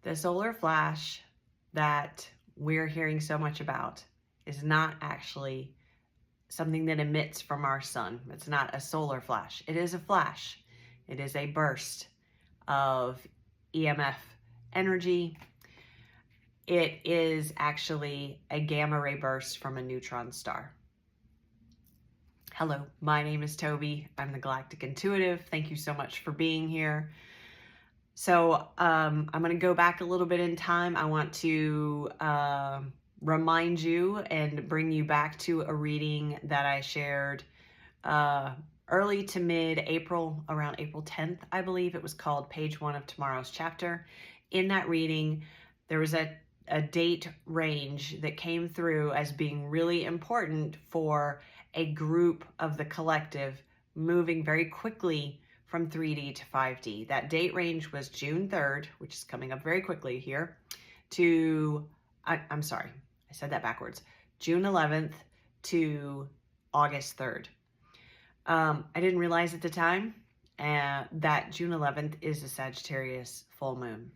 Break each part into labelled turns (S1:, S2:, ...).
S1: The solar flash that we're hearing so much about is not actually something that emits from our sun. It's not a solar flash. It is a flash. It is a burst of EMF energy. It is actually a gamma ray burst from a neutron star. Hello, my name is Toby. I'm the Galactic Intuitive. Thank you so much for being here. So I'm going to go back a little bit in time. I want to remind you and bring you back to a reading that I shared early to mid-April, around April 10th, I believe. It was called Page 1 of Tomorrow's Chapter. In that reading, there was a date range that came through as being really important for a group of the collective moving very quickly from 3D to 5D. That date range was June 3rd, which is coming up very quickly here, to, I'm sorry, I said that backwards, June 11th to August 3rd. I didn't realize at the time that June 11th is a Sagittarius full moon.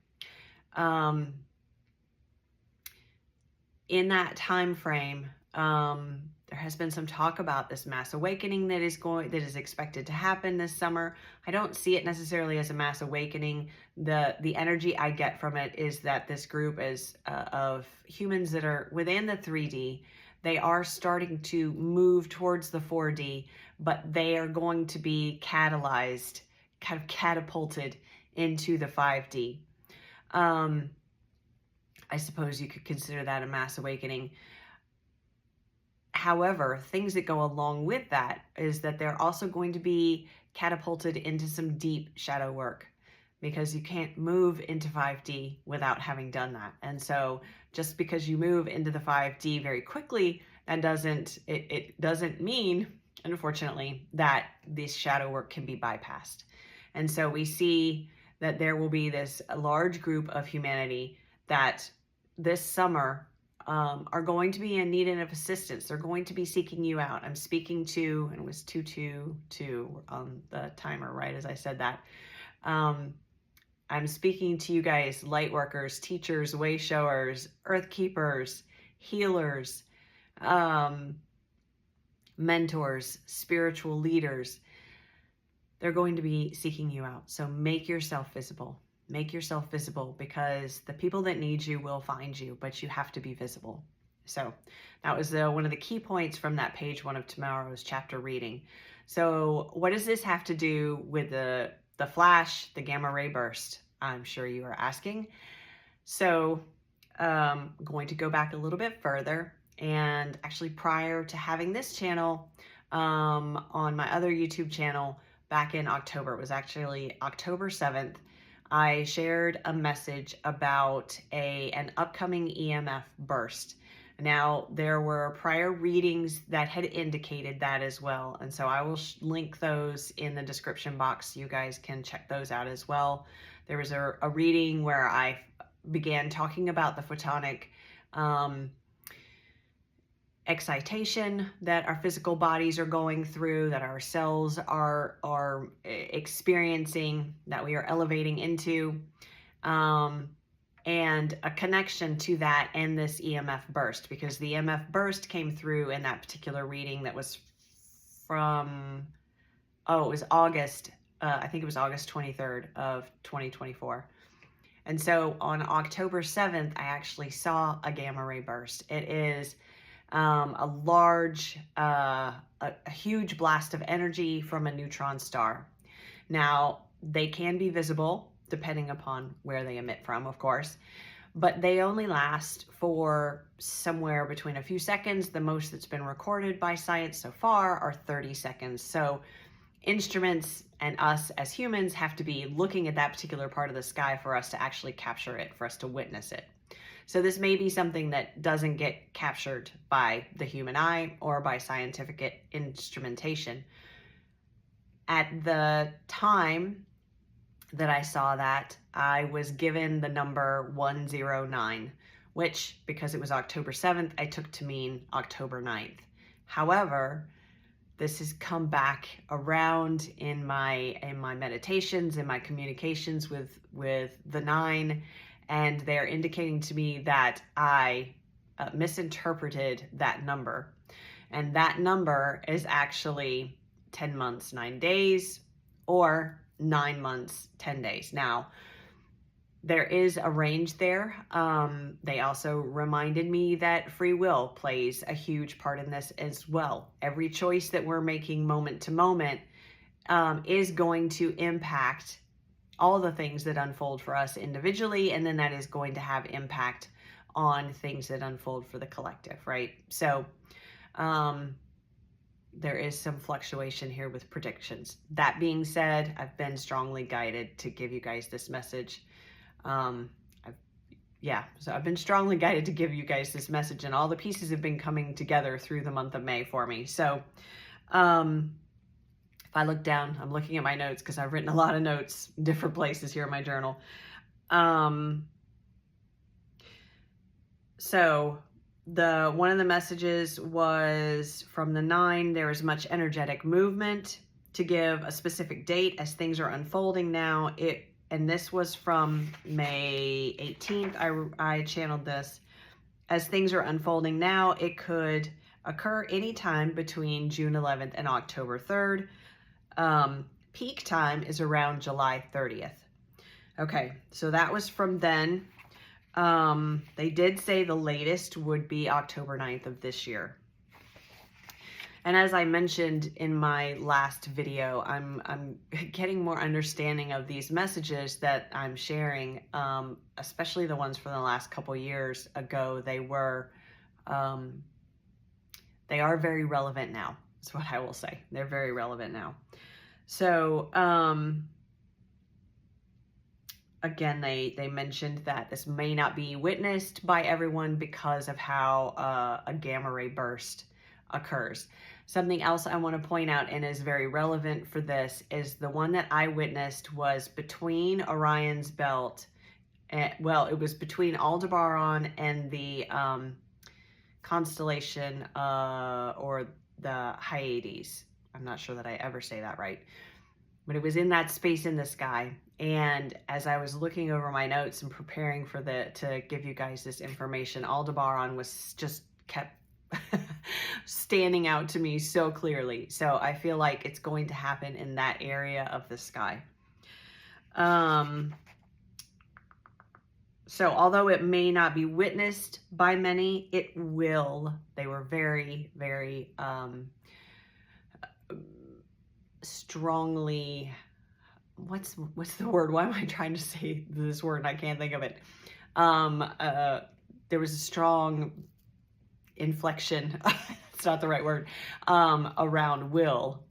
S1: In that time frame, there has been some talk about this mass awakening that is expected to happen this summer. I don't see it necessarily as a mass awakening. The energy I get from it is that this group is of humans that are within the 3D. They are starting to move towards the 4D, but they are going to be catalyzed, kind of catapulted into the 5D. I suppose you could consider that a mass awakening. However, things that go along with that is that they're also going to be catapulted into some deep shadow work, because you can't move into 5D without having done that. And so just because you move into the 5D very quickly, that it doesn't mean, unfortunately, that this shadow work can be bypassed. And so we see that there will be this large group of humanity that this summer are going to be in need of assistance. They're going to be seeking you out. I'm speaking to, and it was 222 on the timer, right as I said that. I'm speaking to you guys, light workers, teachers, way showers, earth keepers, healers, mentors, spiritual leaders. They're going to be seeking you out. So make yourself visible. Make yourself visible, because the people that need you will find you, but you have to be visible. So that was one of the key points from that Page 1 of Tomorrow's Chapter reading. So what does this have to do with the flash, the gamma ray burst? I'm sure you are asking. So I'm going to go back a little bit further, and actually prior to having this channel, on my other YouTube channel back in October, it was actually October 7th, I shared a message about an upcoming EMF burst. Now, there were prior readings that had indicated that as well, and so I will link those in the description box. You guys can check those out as well. There was a reading where I began talking about the photonic excitation that our physical bodies are going through, that our cells are experiencing, that we are elevating into, and a connection to that and this EMF burst, because the EMF burst came through in that particular reading that was from, it was August, I think it was August 23rd of 2024. And so on October 7th, I actually saw a gamma ray burst. It is a large, a huge blast of energy from a neutron star. Now, they can be visible depending upon where they emit from, of course, but they only last for somewhere between a few seconds. The most that's been recorded by science so far are 30 seconds. So instruments and us as humans have to be looking at that particular part of the sky for us to actually capture it, for us to witness it. So this may be something that doesn't get captured by the human eye or by scientific instrumentation. At the time that I saw that, I was given the number 109, which, because it was October 7th, I took to mean October 9th. However, this has come back around in my meditations, in my communications with the 9, and they're indicating to me that I misinterpreted that number. And that number is actually 10 months, 9 days, or 9 months, 10 days. Now, there is a range there. They also reminded me that free will plays a huge part in this as well. Every choice that we're making moment to moment is going to impact all the things that unfold for us individually, and then that is going to have impact on things that unfold for the collective, right? So there is some fluctuation here with predictions. That being said, I've been strongly guided to give you guys this message. So I've been strongly guided to give you guys this message, and all the pieces have been coming together through the month of May for me. So if I look down, I'm looking at my notes because I've written a lot of notes in different places here in my journal. So one of the messages was from the 9, there is much energetic movement to give a specific date as things are unfolding now. And this was from May 18th. I channeled this. As things are unfolding now, it could occur anytime between June 11th and October 3rd. Peak time is around July 30th. Okay, so that was from then. They did say the latest would be October 9th of this year. And as I mentioned in my last video, I'm getting more understanding of these messages that I'm sharing, especially the ones from the last couple years ago. They are very relevant now. That's what I will say. They're very relevant now. So, again, they mentioned that this may not be witnessed by everyone because of how a gamma ray burst occurs. Something else I want to point out and is very relevant for this is the one that I witnessed was between Orion's belt. It was between Aldebaran and the constellation or the Hyades. I'm not sure that I ever say that right, but it was in that space in the sky. And as I was looking over my notes and preparing for to give you guys this information, Aldebaran was just kept standing out to me so clearly. So I feel like it's going to happen in that area of the sky. So although it may not be witnessed by many, it will. They were very, very strongly, what's the word? Why am I trying to say this word and I can't think of it? There was a strong inflection, it's not the right word, around will.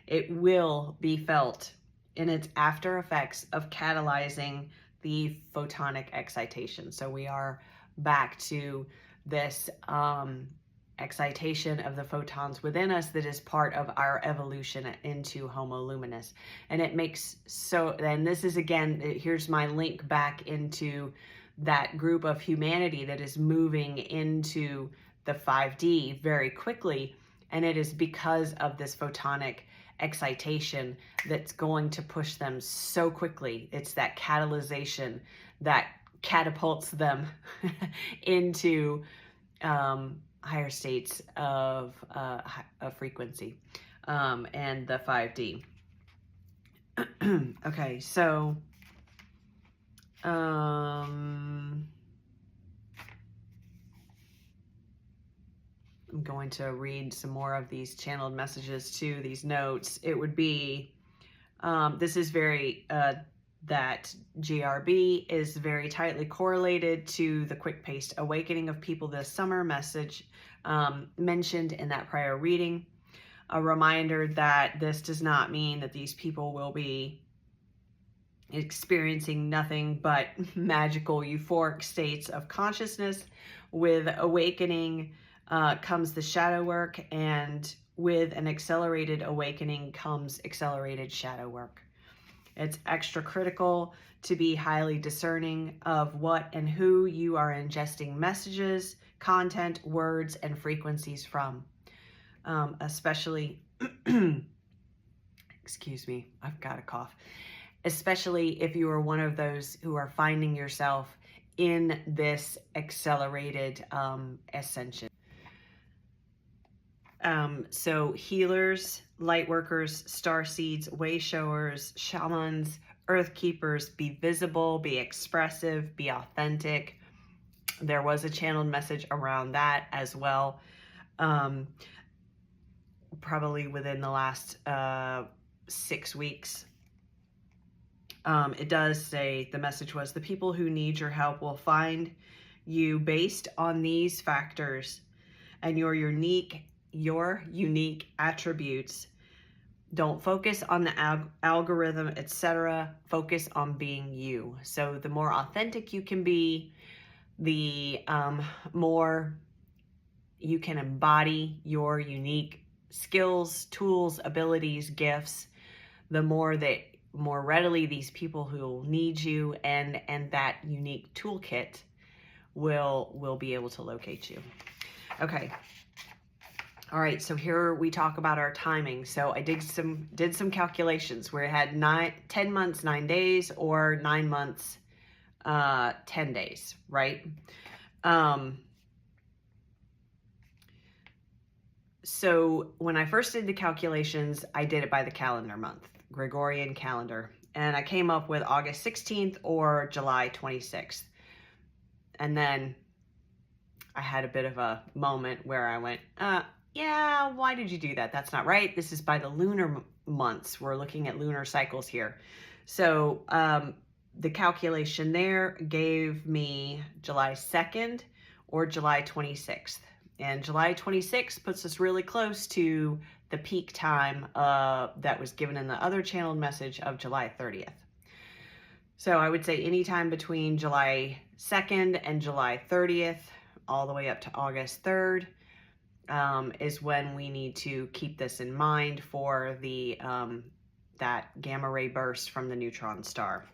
S1: It will be felt in its after effects of catalyzing the photonic excitation. So we are back to this excitation of the photons within us that is part of our evolution into Homo luminous. And it makes and this is again, here's my link back into that group of humanity that is moving into the 5D very quickly. And it is because of this photonic excitation that's going to push them so quickly. It's that catalyzation that catapults them into higher states of frequency and the 5D. Okay, so I'm going to read some more of these channeled messages too, these notes. It would be, this is very, that GRB is very tightly correlated to the quick-paced awakening of people this summer message mentioned in that prior reading. A reminder that this does not mean that these people will be experiencing nothing but magical euphoric states of consciousness. With awakening comes the shadow work, and with an accelerated awakening comes accelerated shadow work. It's extra critical to be highly discerning of what and who you are ingesting messages, content, words, and frequencies from. Especially, excuse me, I've got a cough. especially if you are one of those who are finding yourself in this accelerated ascension. So healers, light workers, star seeds, way showers, shamans, earth keepers, be visible, be expressive, be authentic. There was a channeled message around that as well. Probably within the last 6 weeks. It does say, the message was, the people who need your help will find you based on these factors and your unique attributes. Don't focus on the algorithm, etc. Focus on being you. So the more authentic you can be, the more you can embody your unique skills, tools, abilities, gifts, the more readily these people who will need you and that unique toolkit will be able to locate you. Okay. All right, so here we talk about our timing. So I did some calculations where it had 10 months, 9 days, or 9 months, 10 days, right? So when I first did the calculations, I did it by the calendar month, Gregorian calendar. And I came up with August 16th or July 26th. And then I had a bit of a moment where I went, yeah, why did you do that? That's not right. This is by the lunar months. We're looking at lunar cycles here. So the calculation there gave me July 2nd or July 26th. And July 26th puts us really close to the peak time that was given in the other channeled message of July 30th. So I would say anytime between July 2nd and July 30th, all the way up to August 3rd, is when we need to keep this in mind for the that gamma ray burst from the neutron star.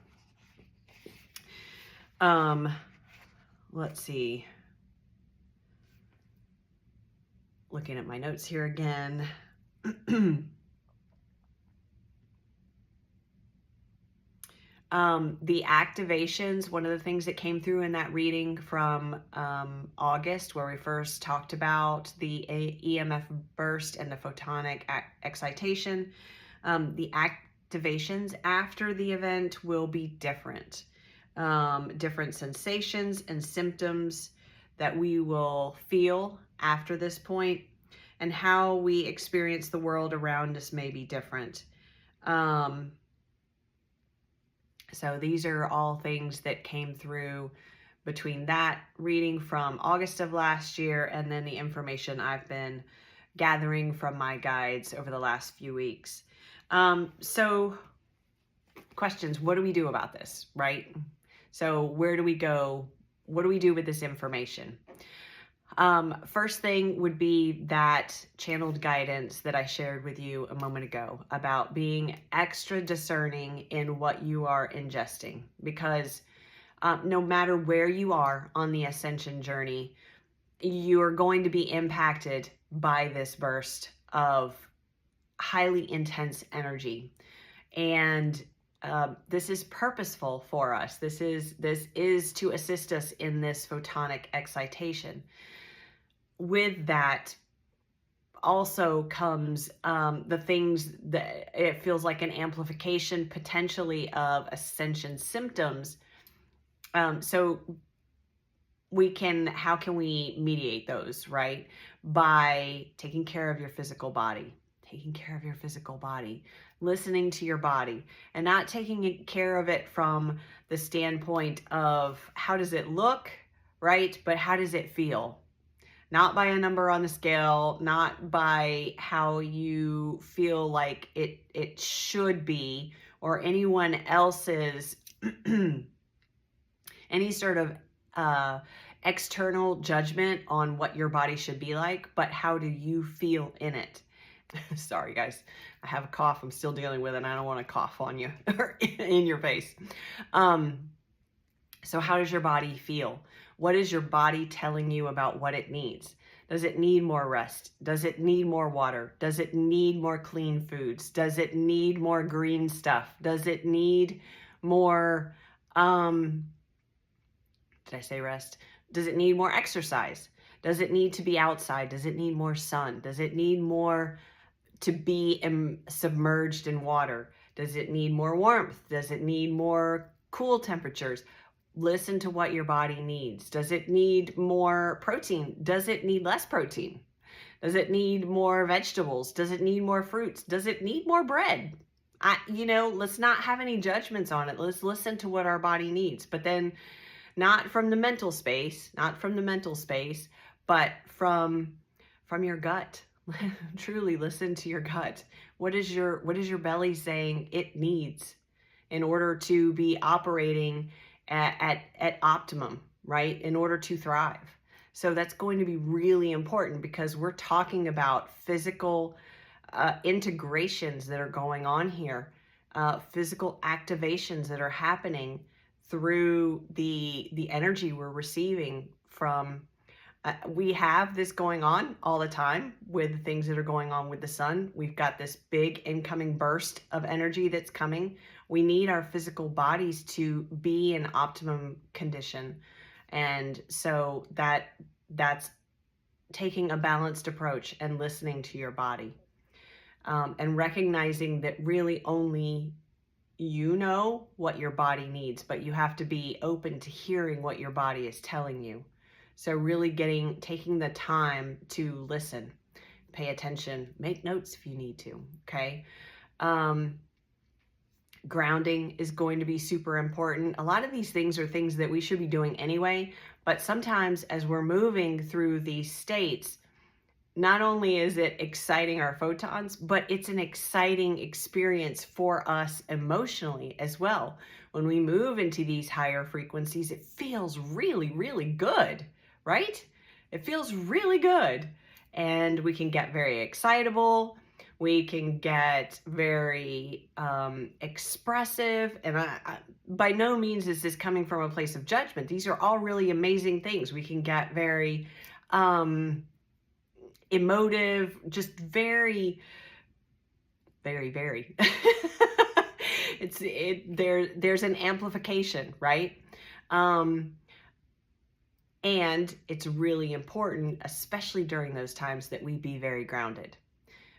S1: Let's see. Looking at my notes here again. The activations, one of the things that came through in that reading from August, where we first talked about the EMF burst and the photonic excitation, the activations after the event will be different. Different sensations and symptoms that we will feel after this point, and how we experience the world around us may be different. So these are all things that came through between that reading from August of last year and then the information I've been gathering from my guides over the last few weeks. So questions, what do we do about this, right? So where do we go? What do we do with this information? First thing would be that channeled guidance that I shared with you a moment ago about being extra discerning in what you are ingesting, because no matter where you are on the ascension journey, you are going to be impacted by this burst of highly intense energy. And this is purposeful for us. This is to assist us in this photonic excitation. With that also comes the things that it feels like an amplification potentially of ascension symptoms. So how can we mediate those, right? By taking care of your physical body, listening to your body, and not taking care of it from the standpoint of how does it look, right? But how does it feel? Not by a number on the scale, not by how you feel like it should be, or anyone else's, any sort of external judgment on what your body should be like, but how do you feel in it? Sorry guys, I have a cough I'm still dealing with, and I don't want to cough on you or in your face. So how does your body feel? What is your body telling you about what it needs? Does it need more rest? Does it need more water? Does it need more clean foods? Does it need more green stuff? Does it need more, did I say rest? Does it need more exercise? Does it need to be outside? Does it need more sun? Does it need more to be submerged in water? Does it need more warmth? Does it need more cool temperatures? Listen to what your body needs. Does it need more protein? Does it need less protein? Does it need more vegetables? Does it need more fruits? Does it need more bread? Let's not have any judgments on it. Let's listen to what our body needs, but then not from the mental space, but from your gut. Truly listen to your gut. What is your belly saying it needs in order to be operating at optimum, right? In order to thrive. So that's going to be really important, because we're talking about physical integrations that are going on here, physical activations that are happening through the energy we're receiving from. We have this going on all the time with the things that are going on with the sun. We've got this big incoming burst of energy that's coming. We need our physical bodies to be in optimum condition. And so that's taking a balanced approach and listening to your body, and recognizing that really only you know what your body needs, but you have to be open to hearing what your body is telling you. So really taking the time to listen, pay attention, make notes if you need to, okay? Grounding is going to be super important. A lot of these things are things that we should be doing anyway, but sometimes as we're moving through these states, not only is it exciting our photons, but it's an exciting experience for us emotionally as well. When we move into these higher frequencies, it feels really, really good, right? It feels really good. And we can get very excitable. We can get very expressive. And by no means is this coming from a place of judgment. These are all really amazing things. We can get very emotive, just very, very, very. There's an amplification, right? And it's really important, especially during those times, that we be very grounded.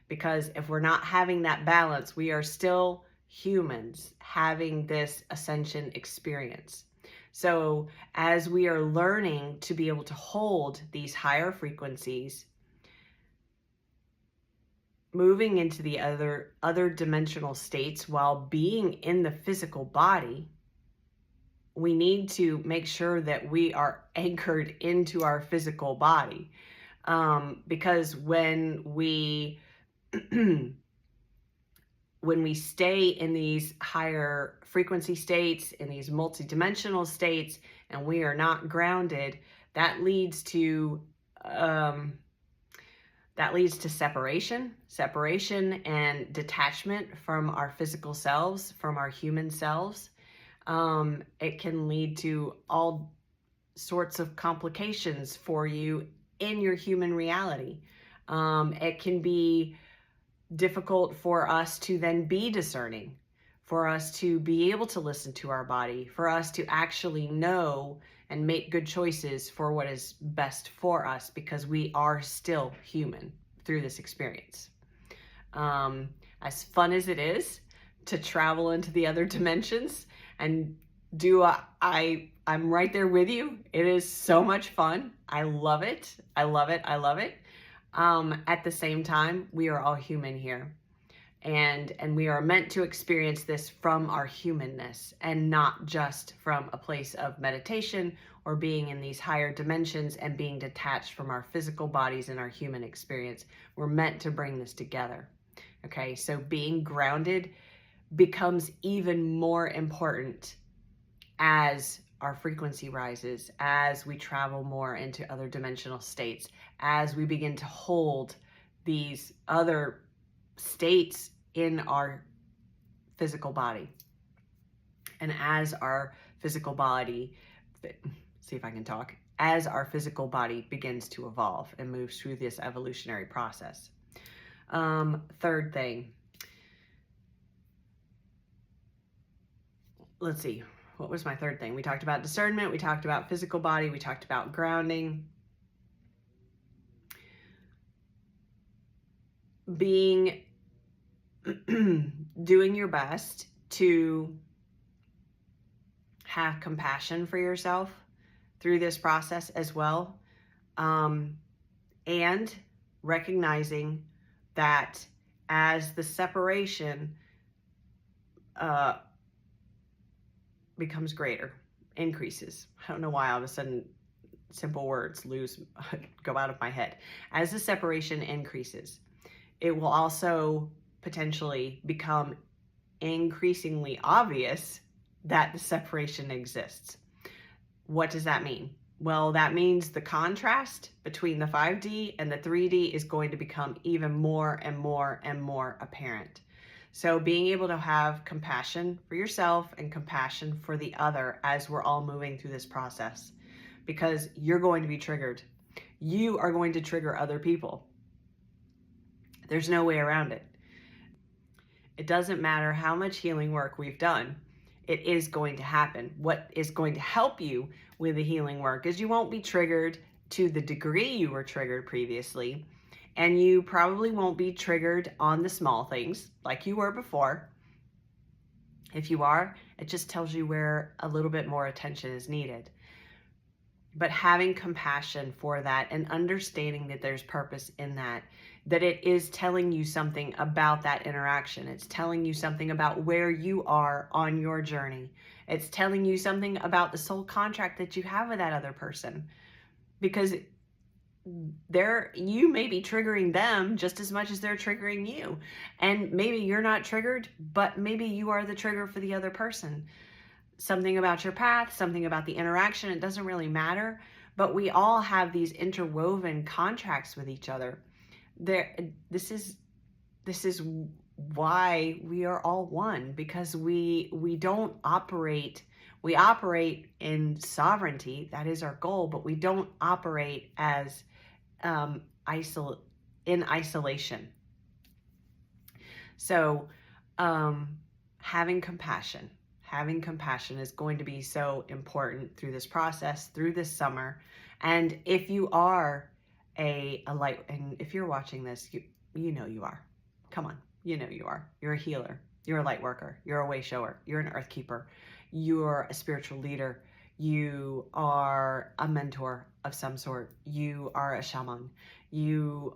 S1: Because if we're not having that balance, we are still humans having this ascension experience. So as we are learning to be able to hold these higher frequencies, moving into the other dimensional states while being in the physical body, we need to make sure that we are anchored into our physical body. Because when we stay in these higher frequency states, in these multidimensional states, and we are not grounded, that leads to separation and detachment from our physical selves, from our human selves. It can lead to all sorts of complications for you in your human reality. It can be difficult for us to then be discerning, for us to be able to listen to our body, for us to actually know and make good choices for what is best for us, because we are still human through this experience. As fun as it is to travel into the other dimensions and I'm right there with you. It is so much fun. I love it. I love it. I love it. At the same time, we are all human here. And we are meant to experience this from our humanness, and not just from a place of meditation or being in these higher dimensions and being detached from our physical bodies and our human experience. We're meant to bring this together. Okay, so being grounded becomes even more important as our frequency rises, as we travel more into other dimensional states, as we begin to hold these other states in our physical body. And as our physical body see if I can talk, as our physical body begins to evolve and moves through this evolutionary process. Third thing, let's see, what was my third thing? We talked about discernment, we talked about physical body, we talked about grounding. Being, doing your best to have compassion for yourself through this process as well. And recognizing that as the separation becomes greater, increases. I don't know why all of a sudden simple words go out of my head. As the separation increases, it will also potentially become increasingly obvious that the separation exists. What does that mean? Well, that means the contrast between the 5D and the 3D is going to become even more and more and more apparent. So being able to have compassion for yourself and compassion for the other as we're all moving through this process, because you're going to be triggered. You are going to trigger other people. There's no way around it. It doesn't matter how much healing work we've done, it is going to happen. What is going to help you with the healing work is you won't be triggered to the degree you were triggered previously, and you probably won't be triggered on the small things like you were before. If you are, it just tells you where a little bit more attention is needed. But having compassion for that and understanding that there's purpose in that it is telling you something about that interaction. It's telling you something about where you are on your journey. It's telling you something about the soul contract that you have with that other person. Because you may be triggering them just as much as they're triggering you. And maybe you're not triggered, but maybe you are the trigger for the other person. Something about your path, something about the interaction, it doesn't really matter. But we all have these interwoven contracts with each other. This is why we are all one, because we don't operate, we operate in sovereignty, that is our goal, but we don't operate as in isolation. So having compassion is going to be so important through this process, through this summer. And if you are a light, and if you're watching this, you know you are. Come on, you know you are. You're a healer. You're a light worker. You're a way shower. You're an earth keeper. You're a spiritual leader. You are a mentor of some sort. You are a shaman. You're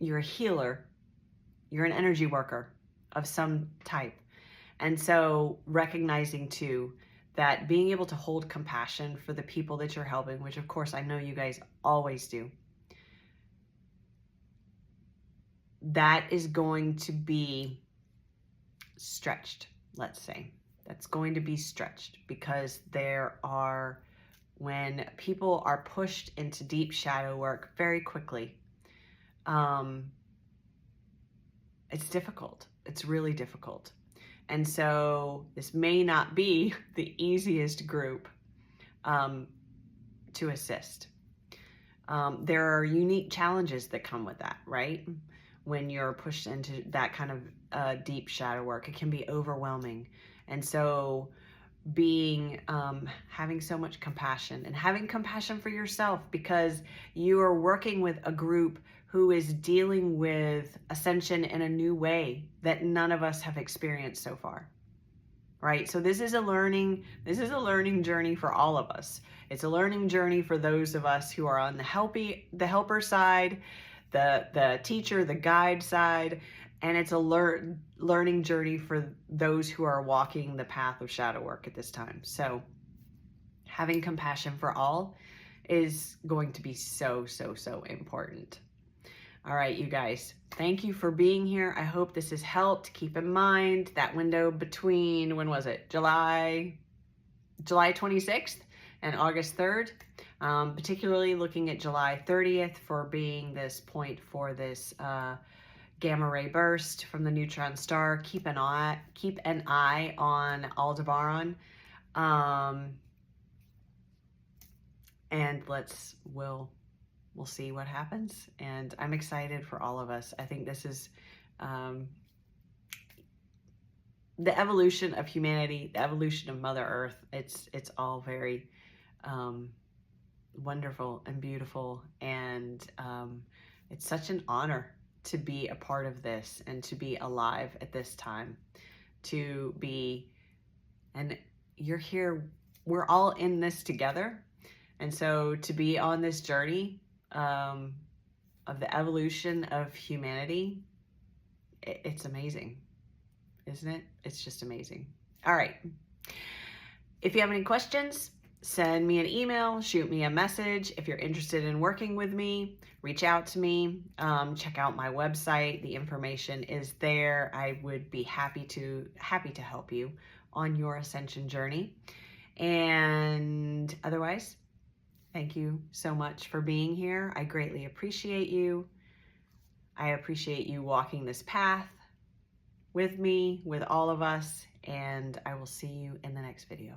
S1: a healer. You're an energy worker of some type. And so recognizing too that being able to hold compassion for the people that you're helping, which of course I know you guys always do, that is going to be stretched, let's say. That's going to be stretched because when people are pushed into deep shadow work very quickly, it's difficult. It's really difficult. And so this may not be the easiest group to assist. There are unique challenges that come with that, right? When you're pushed into that kind of deep shadow work, it can be overwhelming. And so having so much compassion and having compassion for yourself, because you are working with a group who is dealing with ascension in a new way that none of us have experienced so far, right? So this is a learning journey for all of us. It's a learning journey for those of us who are on the helper side, the teacher, the guide side, and it's a learning journey for those who are walking the path of shadow work at this time. So having compassion for all is going to be so, so, so important. All right, you guys, thank you for being here. I hope this has helped. Keep in mind that window between, when was it? July 26th and August 3rd, particularly looking at July 30th for being this point for this gamma ray burst from the neutron star. Keep an eye on Aldebaran. And we'll see what happens. And I'm excited for all of us. I think this is the evolution of humanity, the evolution of Mother Earth. It's all very wonderful and beautiful, and it's such an honor to be a part of this and to be alive at this time, and you're here, we're all in this together. And so to be on this journey of the evolution of humanity, it's amazing, isn't it? It's just amazing. All right. If you have any questions, send me an email, shoot me a message. If you're interested in working with me, reach out to me. Check out my website. The information is there. I would be happy to help you on your ascension journey. And otherwise, thank you so much for being here. I greatly appreciate you. I appreciate you walking this path with me, with all of us, and I will see you in the next video.